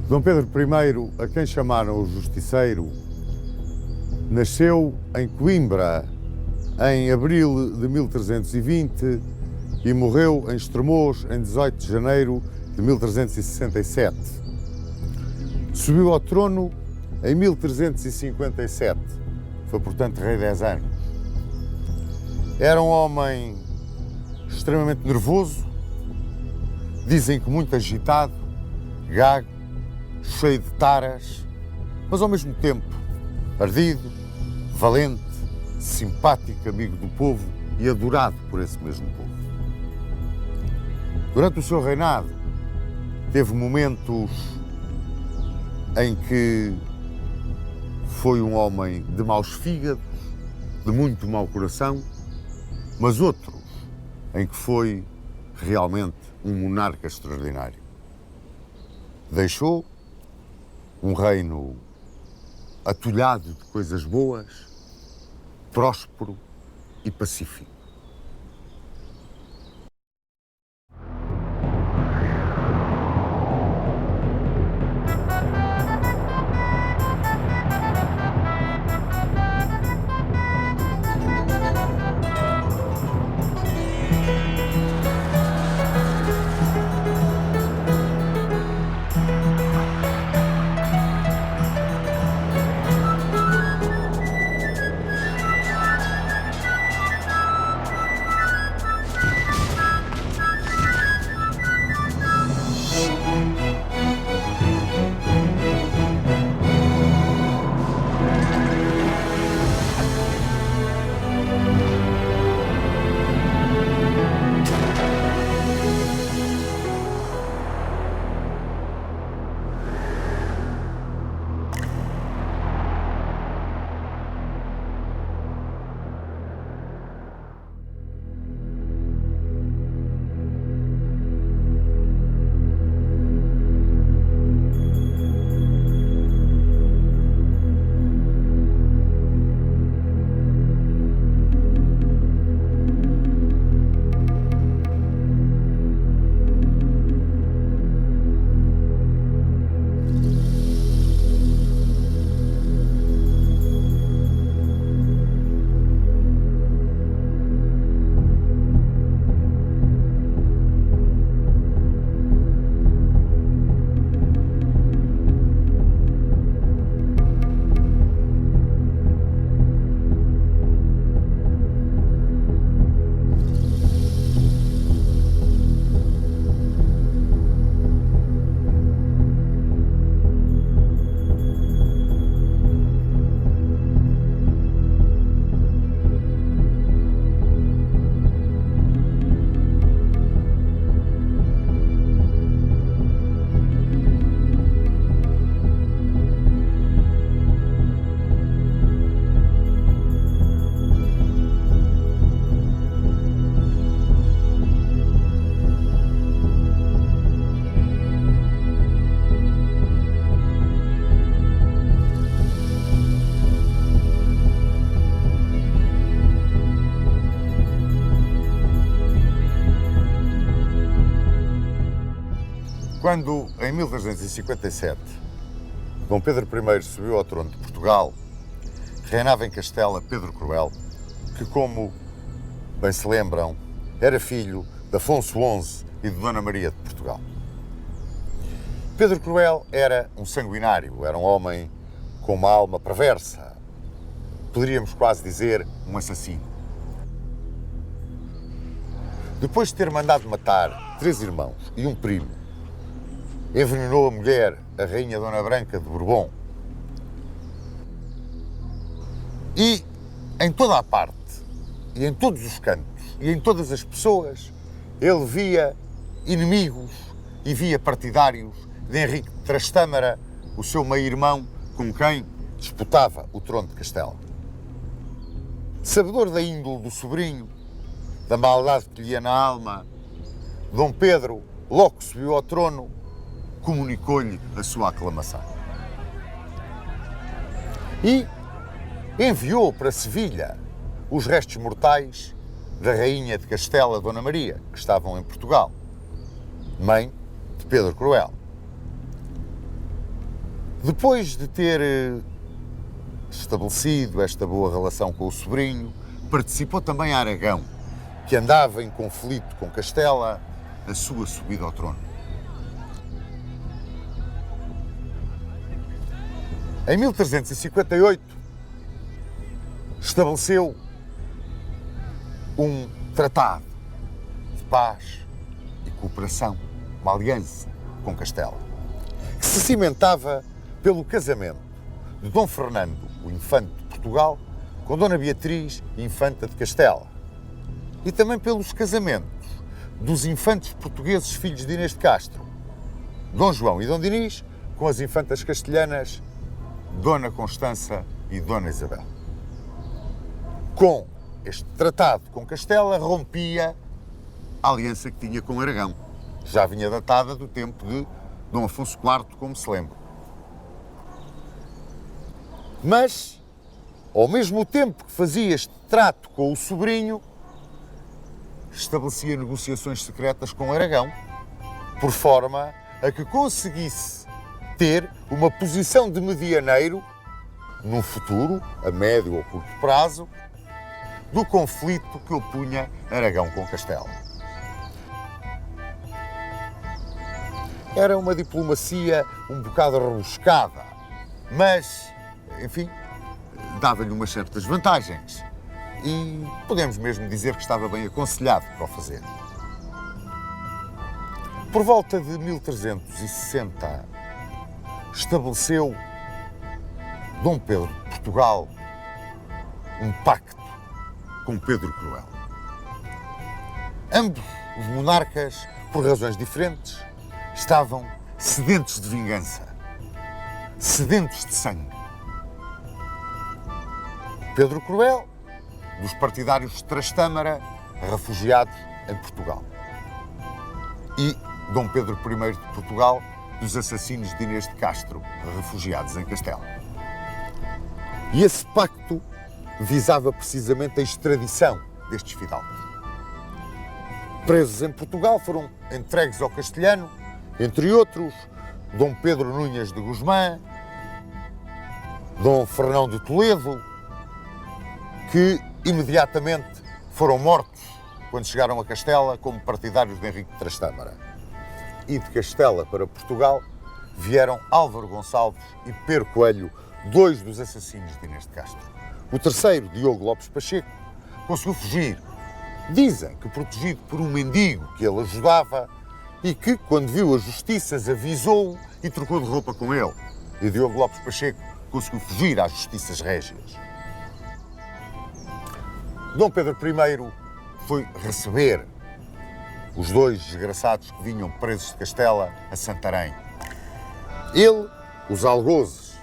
Dom Pedro I, a quem chamaram o Justiceiro, nasceu em Coimbra em abril de 1320 e morreu em Estremoz em 18 de janeiro de 1367. Subiu ao trono em 1357, foi portanto rei 10 anos. Era um homem extremamente nervoso, dizem que muito agitado, gago, cheio de taras, mas ao mesmo tempo ardido, valente, simpático, amigo do povo e adorado por esse mesmo povo. Durante o seu reinado, teve momentos em que foi um homem de maus fígados, de muito mau coração, mas outros em que foi realmente um monarca extraordinário. Deixou um reino atulhado de coisas boas, próspero e pacífico. Quando, em 1357, Dom Pedro I subiu ao trono de Portugal, reinava em Castela Pedro Cruel, que, como bem se lembram, era filho de Afonso XI e de Dona Maria de Portugal. Pedro Cruel era um sanguinário, era um homem com uma alma perversa, poderíamos quase dizer um assassino. Depois de ter mandado matar 3 irmãos e um primo, envenenou a mulher, a rainha Dona Branca de Bourbon. E em toda a parte, e em todos os cantos, e em todas as pessoas, ele via inimigos e via partidários de Henrique de Trastâmara, o seu meio-irmão, com quem disputava o trono de Castela. Sabedor da índole do sobrinho, da maldade que lhe ia na alma, Dom Pedro, logo que subiu ao trono, comunicou-lhe a sua aclamação. E enviou para Sevilha os restos mortais da rainha de Castela, Dona Maria, que estavam em Portugal, mãe de Pedro Cruel. Depois de ter estabelecido esta boa relação com o sobrinho, participou também Aragão, que andava em conflito com Castela, a sua subida ao trono. Em 1358, estabeleceu um tratado de paz e cooperação, uma aliança com Castela, que se cimentava pelo casamento de Dom Fernando, o infante de Portugal, com Dona Beatriz, infanta de Castela, e também pelos casamentos dos infantes portugueses filhos de Inês de Castro, Dom João e Dom Dinis, com as infantas castelhanas Dona Constança e Dona Isabel. Com este tratado com Castela, rompia a aliança que tinha com Aragão. Já vinha datada do tempo de Dom Afonso IV, como se lembra. Mas, ao mesmo tempo que fazia este trato com o sobrinho, estabelecia negociações secretas com Aragão, por forma a que conseguisse ter uma posição de medianeiro num futuro, a médio ou curto prazo, do conflito que opunha Aragão com Castela. Era uma diplomacia um bocado rebuscada, mas, enfim, dava-lhe umas certas vantagens e podemos mesmo dizer que estava bem aconselhado para o fazer. Por volta de 1360, estabeleceu Dom Pedro de Portugal um pacto com Pedro Cruel. Ambos os monarcas, por razões diferentes, estavam sedentos de vingança, sedentos de sangue. Pedro Cruel, dos partidários de Trastâmara, refugiados em Portugal. E Dom Pedro I de Portugal, dos assassinos de Inês de Castro, refugiados em Castela. E esse pacto visava precisamente a extradição destes fidalgos. Presos em Portugal foram entregues ao castelhano, entre outros, Dom Pedro Núñez de Guzmán, Dom Fernão de Toledo, que imediatamente foram mortos quando chegaram a Castela como partidários de Henrique de Trastâmara. E de Castela para Portugal vieram Álvaro Gonçalves e Pero Coelho, dois dos assassinos de Inês de Castro. O terceiro, Diogo Lopes Pacheco, conseguiu fugir. Dizem que protegido por um mendigo que ele ajudava e que, quando viu as justiças, avisou-o e trocou de roupa com ele. E Diogo Lopes Pacheco conseguiu fugir às justiças régias. Dom Pedro I foi receber os dois desgraçados que vinham presos de Castela a Santarém. Ele, os algozes,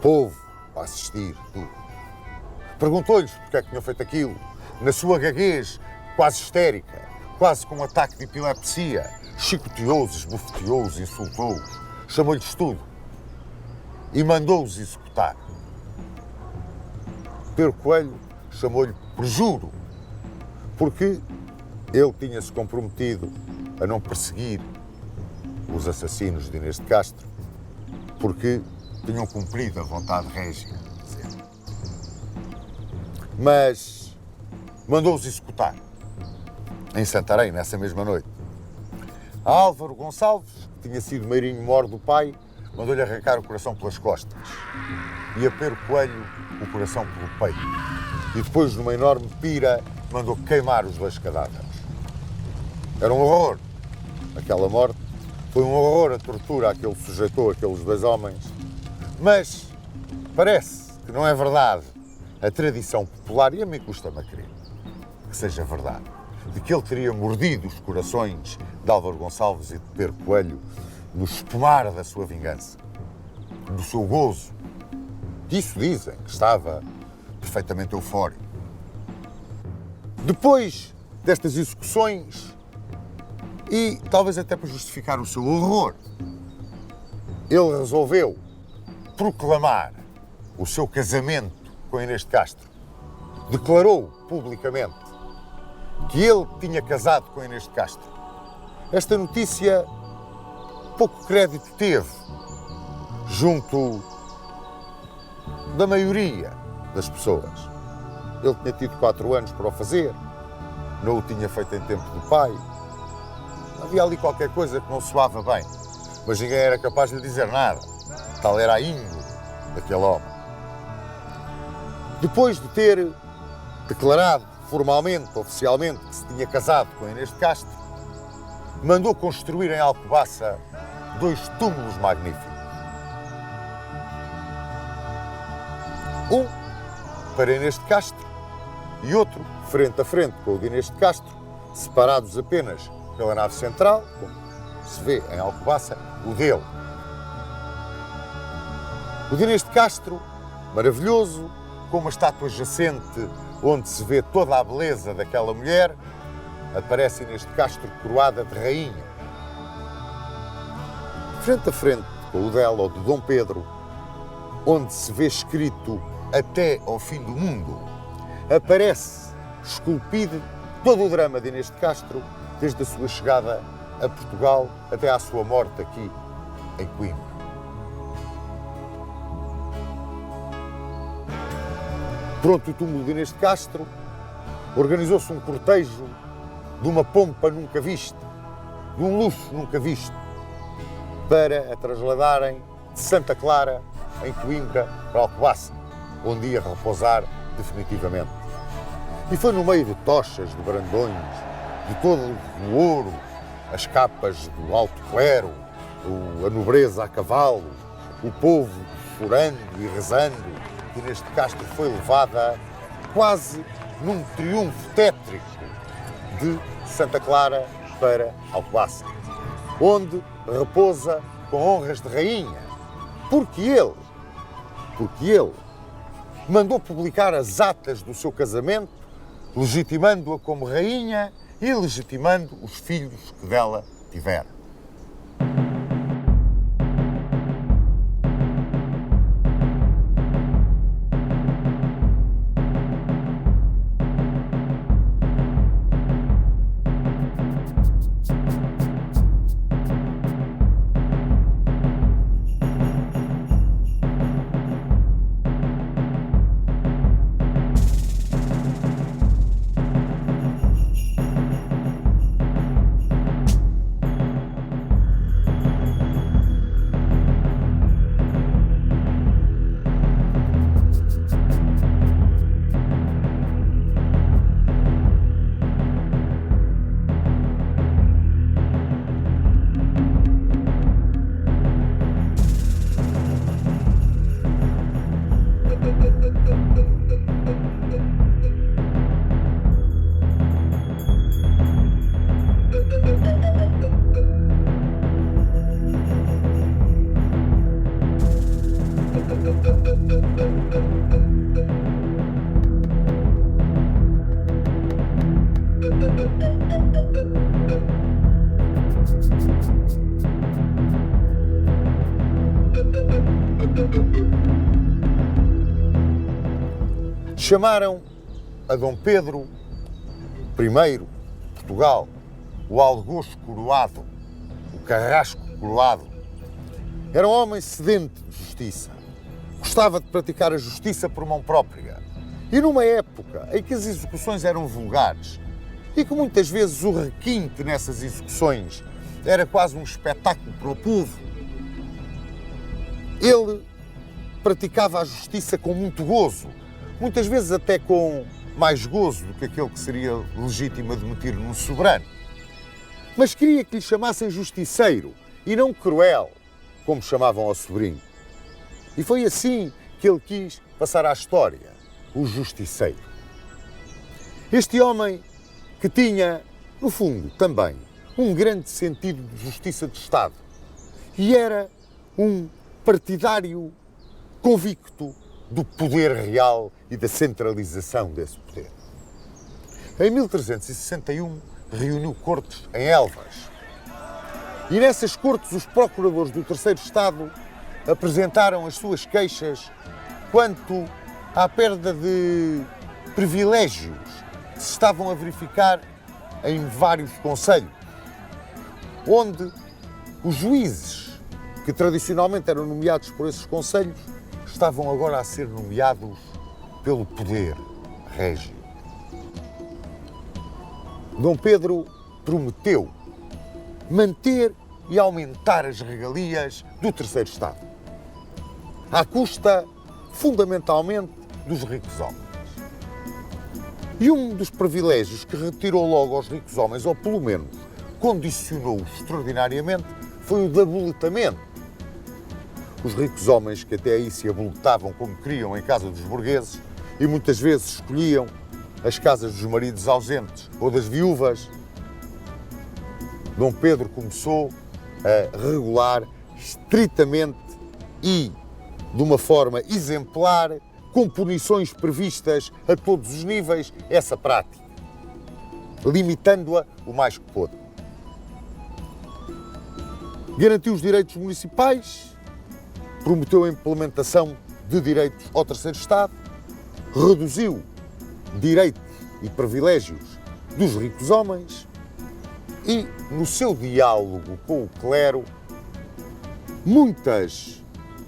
povo a assistir, tudo. Perguntou-lhes porque é que tinham feito aquilo, na sua gaguez quase histérica, quase com um ataque de epilepsia, chicoteou-os, esbofeteou-os, insultou-os, chamou-lhes tudo e mandou-os executar. Pero Coelho chamou-lhe perjuro, porque ele tinha-se comprometido a não perseguir os assassinos de Inês de Castro, porque tinham cumprido a vontade régia. Mas mandou-os executar em Santarém, nessa mesma noite. A Álvaro Gonçalves, que tinha sido meirinho-mor do pai, mandou-lhe arrancar o coração pelas costas e a Pero Coelho o coração pelo peito. E depois, numa enorme pira, mandou queimar os dois cadáveres. Era um horror. Aquela morte foi um horror, a tortura a que ele sujeitou aqueles dois homens. Mas parece que não é verdade a tradição popular, e a mim custa-me a crer que seja verdade, de que ele teria mordido os corações de Álvaro Gonçalves e de Pero Coelho no espumar da sua vingança, do seu gozo. Disso dizem que estava perfeitamente eufórico. Depois destas execuções, e talvez até para justificar o seu horror, ele resolveu proclamar o seu casamento com Inês de Castro. Declarou publicamente que ele tinha casado com Inês de Castro. Esta notícia pouco crédito teve junto da maioria das pessoas. Ele tinha tido 4 anos para o fazer, não o tinha feito em tempo do pai. Havia ali qualquer coisa que não soava bem, mas ninguém era capaz de lhe dizer nada. Tal era a índole daquele homem. Depois de ter declarado formalmente, oficialmente, que se tinha casado com Inês de Castro, mandou construir em Alcobaça 2 túmulos magníficos. Um para Inês de Castro e outro frente a frente com o de Inês de Castro, separados apenas pela nave central, como se vê em Alcobaça, o dele. O de Inês de Castro, maravilhoso, com uma estátua jacente onde se vê toda a beleza daquela mulher, aparece Inês de Castro coroada de rainha. Frente a frente com o dela, ou de Dom Pedro, onde se vê escrito até ao fim do mundo, aparece esculpido todo o drama de Inês de Castro, desde a sua chegada a Portugal até à sua morte aqui em Coimbra. Pronto o túmulo de Inês de Castro, organizou-se um cortejo de uma pompa nunca vista, de um luxo nunca visto, para a trasladarem de Santa Clara, em Coimbra, para Alcobaça, onde ia repousar definitivamente. E foi no meio de tochas, de brandões, de todo o ouro, as capas do alto clero, a nobreza a cavalo, o povo chorando e rezando, que Inês de Castro foi levada quase num triunfo tétrico de Santa Clara para Alcobaça, onde repousa com honras de rainha, porque ele mandou publicar as atas do seu casamento, legitimando-a como rainha e legitimando os filhos que dela tivera. Chamaram a Dom Pedro I de Portugal o algoz coroado, o carrasco coroado. Era um homem sedento de justiça. Gostava de praticar a justiça por mão própria. E numa época em que as execuções eram vulgares e que muitas vezes o requinte nessas execuções era quase um espetáculo para o povo, ele praticava a justiça com muito gozo, muitas vezes até com mais gozo do que aquele que seria legítimo admitir num soberano. Mas queria que lhe chamassem justiceiro e não cruel, como chamavam ao sobrinho. E foi assim que ele quis passar à história, o justiceiro. Este homem que tinha, no fundo, também, um grande sentido de justiça de Estado e era um partidário convicto do poder real e da centralização desse poder. Em 1361, reuniu cortes em Elvas. E nessas cortes, os procuradores do Terceiro Estado apresentaram as suas queixas quanto à perda de privilégios que se estavam a verificar em vários concelhos, onde os juízes que tradicionalmente eram nomeados por esses conselhos, estavam agora a ser nomeados pelo poder régio. Dom Pedro prometeu manter e aumentar as regalias do terceiro Estado, à custa, fundamentalmente, dos ricos homens. E um dos privilégios que retirou logo aos ricos homens, ou pelo menos condicionou extraordinariamente, foi o de aboletamento. Os ricos homens que até aí se aboletavam como queriam em casa dos burgueses e muitas vezes escolhiam as casas dos maridos ausentes ou das viúvas, Dom Pedro começou a regular estritamente e de uma forma exemplar, com punições previstas a todos os níveis, essa prática, limitando-a o mais que pôde. Garantiu os direitos municipais, prometeu a implementação de direitos ao terceiro Estado, reduziu direitos e privilégios dos ricos homens e, no seu diálogo com o clero, muitas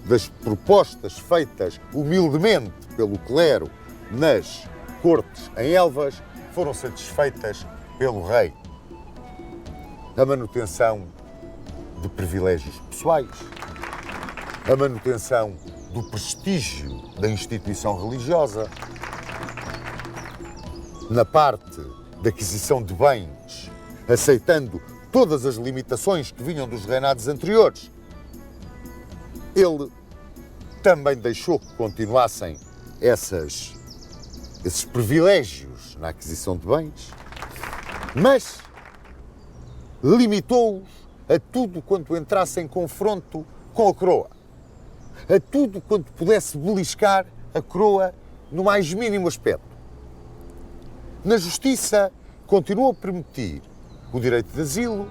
das propostas feitas humildemente pelo clero nas cortes em Elvas foram satisfeitas pelo rei. A manutenção de privilégios pessoais, a manutenção do prestígio da instituição religiosa, na parte da aquisição de bens, aceitando todas as limitações que vinham dos reinados anteriores. Ele também deixou que continuassem esses privilégios na aquisição de bens, mas limitou-os a tudo quanto entrasse em confronto com a coroa, a tudo quanto pudesse beliscar a coroa no mais mínimo aspecto. Na justiça, continuou a permitir o direito de asilo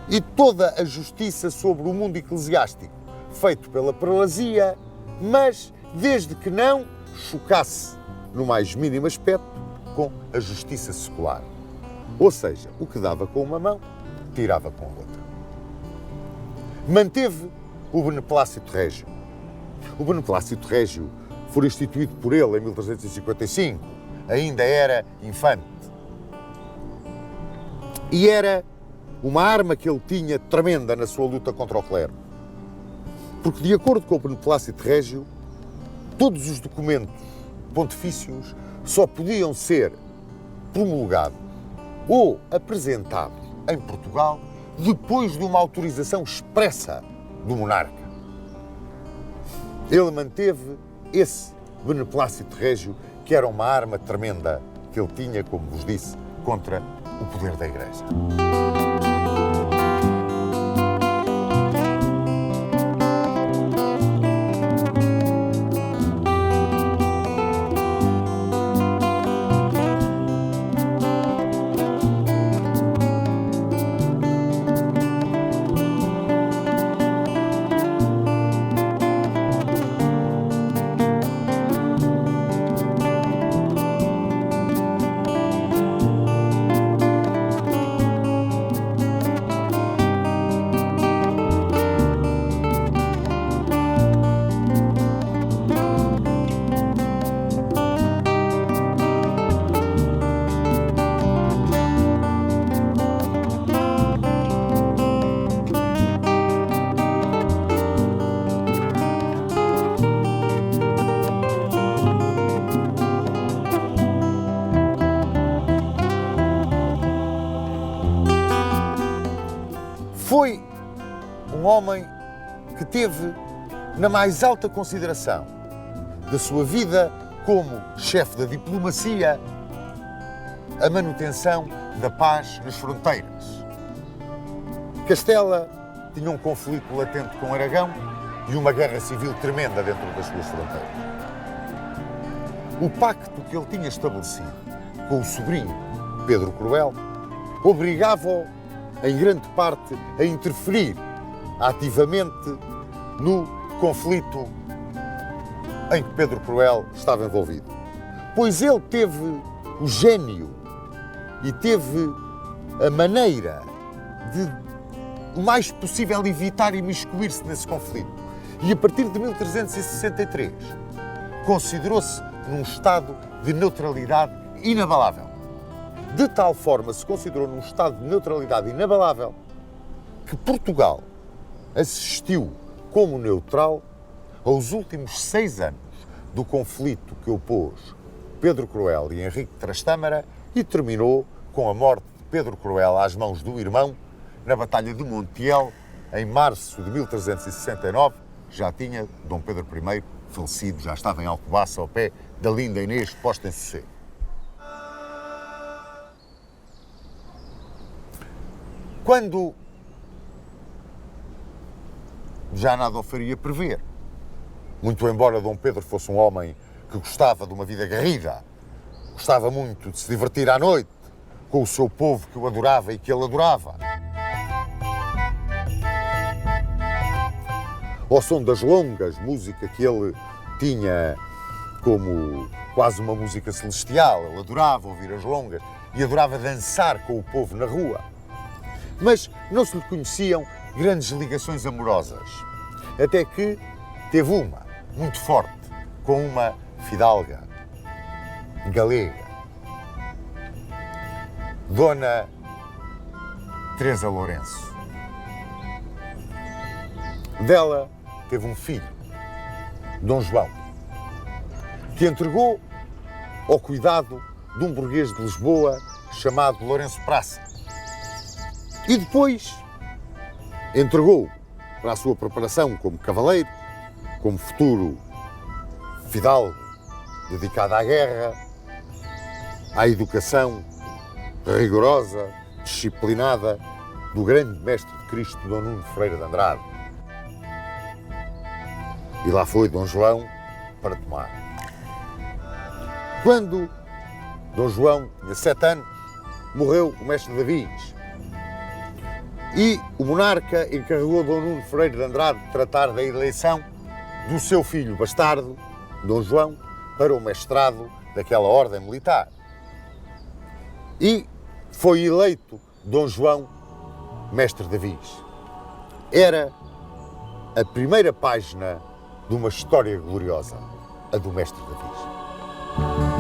e toda a justiça sobre o mundo eclesiástico, feito pela prelazia, mas desde que não chocasse no mais mínimo aspecto com a justiça secular. Ou seja, o que dava com uma mão, tirava com a outra. Manteve o beneplácito régio. O beneplácito régio foi instituído por ele em 1355, ainda era infante. E era uma arma que ele tinha tremenda na sua luta contra o clero. Porque, de acordo com o beneplácito régio, todos os documentos pontifícios só podiam ser promulgados ou apresentados em Portugal depois de uma autorização expressa do monarca. Ele manteve esse beneplácito régio, que era uma arma tremenda que ele tinha, como vos disse, contra o poder da Igreja. Foi um homem que teve na mais alta consideração da sua vida como chefe da diplomacia a manutenção da paz nas fronteiras. Castela tinha um conflito latente com Aragão e uma guerra civil tremenda dentro das suas fronteiras. O pacto que ele tinha estabelecido com o sobrinho Pedro Cruel obrigava-o, em grande parte, a interferir ativamente no conflito em que Pedro Cruel estava envolvido. Pois ele teve o gênio e teve a maneira de o mais possível evitar imiscuir-se nesse conflito. E a partir de 1363 considerou-se num estado de neutralidade inabalável. De tal forma se considerou num estado de neutralidade inabalável que Portugal assistiu como neutral aos últimos 6 anos do conflito que opôs Pedro Cruel e Henrique de Trastâmara e terminou com a morte de Pedro Cruel às mãos do irmão na Batalha de Montiel, em março de 1369. Já tinha Dom Pedro I falecido, já estava em Alcobaça, ao pé da linda Inês, posta em sossego. Quando já nada o faria prever, muito embora Dom Pedro fosse um homem que gostava de uma vida garrida, gostava muito de se divertir à noite com o seu povo que o adorava e que ele adorava. Ao som das longas, música que ele tinha como quase uma música celestial, ele adorava ouvir as longas e adorava dançar com o povo na rua. Mas não se lhe conheciam grandes ligações amorosas, até que teve uma, muito forte, com uma fidalga galega, Dona Teresa Lourenço. Dela teve um filho, Dom João, que entregou ao cuidado de um burguês de Lisboa chamado Lourenço Praça. E depois entregou para a sua preparação como cavaleiro, como futuro fidalgo dedicado à guerra, à educação rigorosa, disciplinada do grande mestre de Cristo, Dom Nuno Ferreira de Andrade. E lá foi Dom João para tomar. Quando Dom João tinha 7 anos, morreu o mestre Davis. E o monarca encarregou Dom Nuno Ferreira de Andrade de tratar da eleição do seu filho bastardo, Dom João, para o mestrado daquela ordem militar. E foi eleito Dom João mestre Davis. Era a primeira página de uma história gloriosa, a do mestre Davis.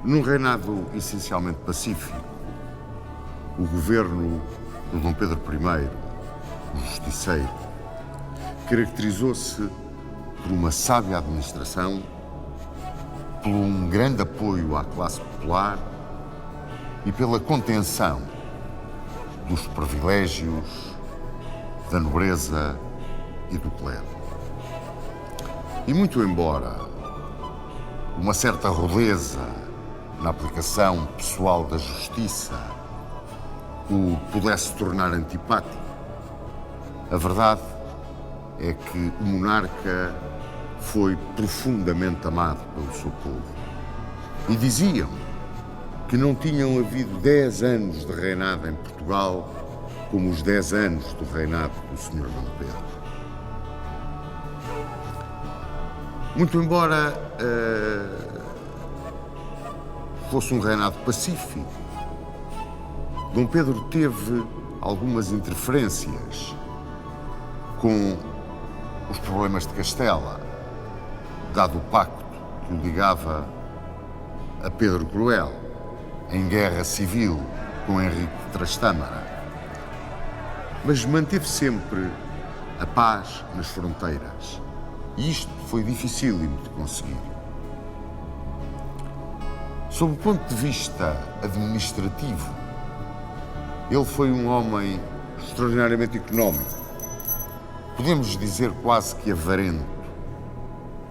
Num reinado essencialmente pacífico, o governo de Dom Pedro I, o Justiceiro, caracterizou-se por uma sábia administração, por um grande apoio à classe popular e pela contenção dos privilégios, da nobreza e do clero. E muito embora uma certa rudeza na aplicação pessoal da justiça o pudesse tornar antipático, a verdade é que o monarca foi profundamente amado pelo seu povo. E diziam que não tinham havido 10 anos de reinado em Portugal como os 10 anos do reinado do Sr. Dom Pedro. Muito embora fosse um reinado pacífico, Dom Pedro teve algumas interferências com os problemas de Castela, dado o pacto que o ligava a Pedro Cruel, em guerra civil com Henrique de Trastâmara. Mas manteve sempre a paz nas fronteiras. E isto foi dificílimo de conseguir. Sob o ponto de vista administrativo, ele foi um homem extraordinariamente económico. Podemos dizer quase que avarento.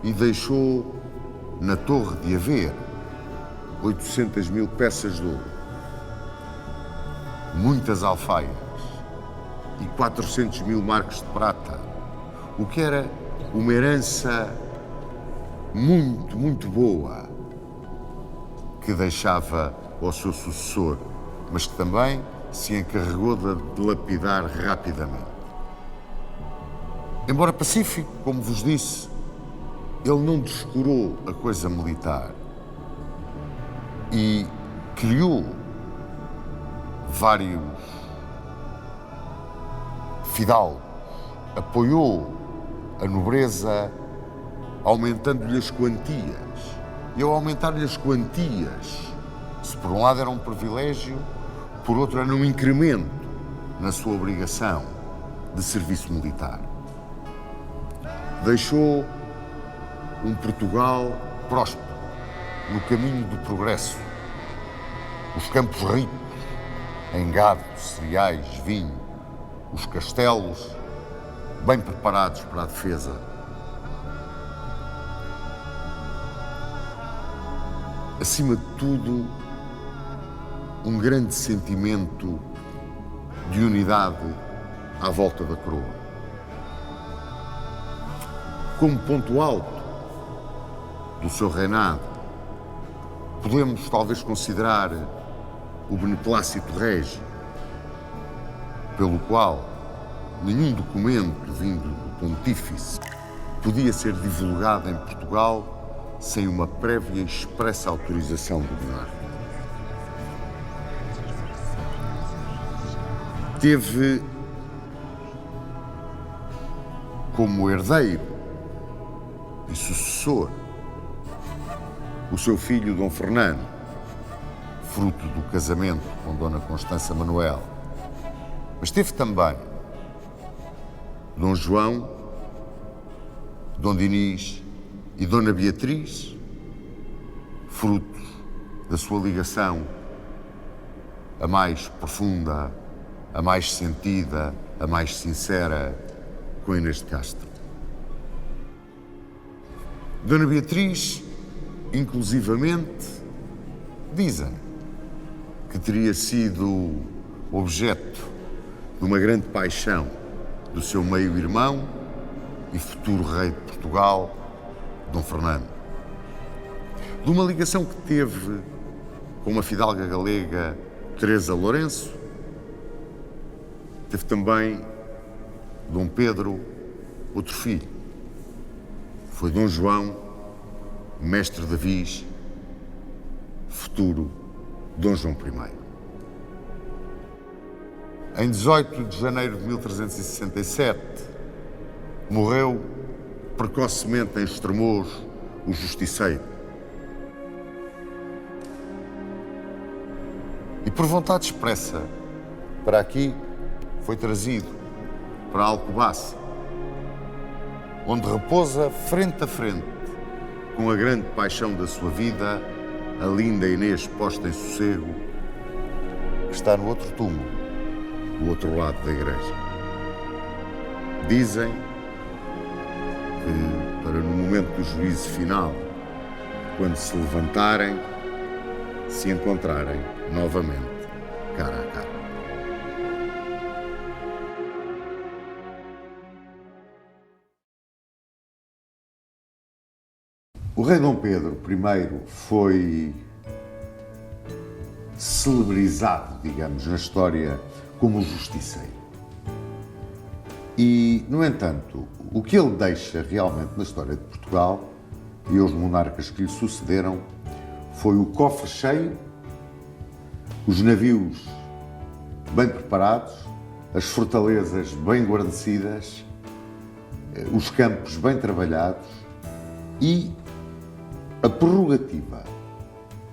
E deixou na Torre de Haver 800.000 peças de ouro, muitas alfaias e 400.000 marcos de prata, o que era uma herança muito, muito boa que deixava ao seu sucessor, mas que também se encarregou de dilapidar rapidamente. Embora pacífico, como vos disse, ele não descurou a coisa militar e criou vários fidalgos, apoiou a nobreza aumentando-lhe as quantias. E ao aumentar-lhe as quantias, se por um lado era um privilégio, por outro era um incremento na sua obrigação de serviço militar. Deixou um Portugal próspero, no caminho do progresso. Os campos ricos em gado, cereais, vinho, os castelos bem preparados para a defesa. Acima de tudo, um grande sentimento de unidade à volta da coroa. Como ponto alto do seu reinado, podemos talvez considerar o beneplácito régio, pelo qual nenhum documento vindo do pontífice podia ser divulgado em Portugal sem uma prévia e expressa autorização do monarca. Teve como herdeiro e sucessor o seu filho Dom Fernando, fruto do casamento com Dona Constança Manuel. Mas teve também Dom João, Dom Dinis e Dona Beatriz, frutos da sua ligação a mais profunda, a mais sentida, a mais sincera com Inês de Castro. Dona Beatriz, inclusivamente, dizem que teria sido objeto de uma grande paixão do seu meio-irmão e futuro rei de Portugal, Dom Fernando. De uma ligação que teve com uma fidalga galega, Teresa Lourenço, teve também Dom Pedro, outro filho. Foi Dom João, mestre de Viz, futuro Dom João I. Em 18 de janeiro de 1367, morreu precocemente em Estremoz o Justiceiro. E por vontade expressa, para aqui foi trazido para Alcobaça, onde repousa frente a frente, com a grande paixão da sua vida, a linda Inês posta em sossego, que está no outro túmulo, do outro lado da igreja. Dizem que, para no momento do juízo final, quando se levantarem, se encontrarem novamente, cara a cara. O rei Dom Pedro I foi celebrizado, digamos, na história como justiceiro. E, no entanto, o que ele deixa realmente na história de Portugal e aos monarcas que lhe sucederam foi o cofre cheio, os navios bem preparados, as fortalezas bem guarnecidas, os campos bem trabalhados e a prerrogativa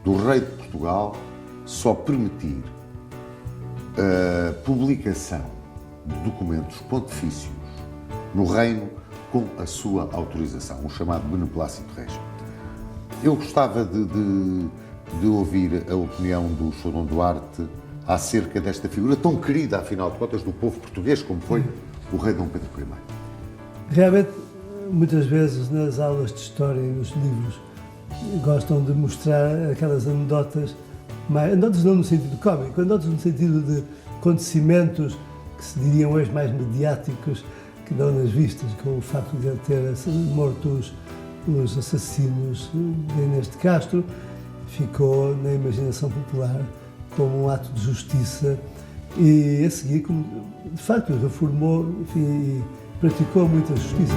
do rei de Portugal só permitir a publicação de documentos pontifícios no reino com a sua autorização, o chamado beneplácito régio. Eu gostava de ouvir a opinião do Sr. Dom Duarte acerca desta figura tão querida, afinal de contas, do povo português, como foi o rei Dom Pedro I. Realmente, muitas vezes nas aulas de história e nos livros gostam de mostrar aquelas anedotas, anedotas não no sentido cómico, anedotas no sentido de acontecimentos que se diriam hoje mais mediáticos, que dão nas vistas, com o facto de ele ter morto os assassinos de Inês de Castro, ficou na imaginação popular como um ato de justiça e a seguir, de facto, reformou, enfim, e praticou muita justiça.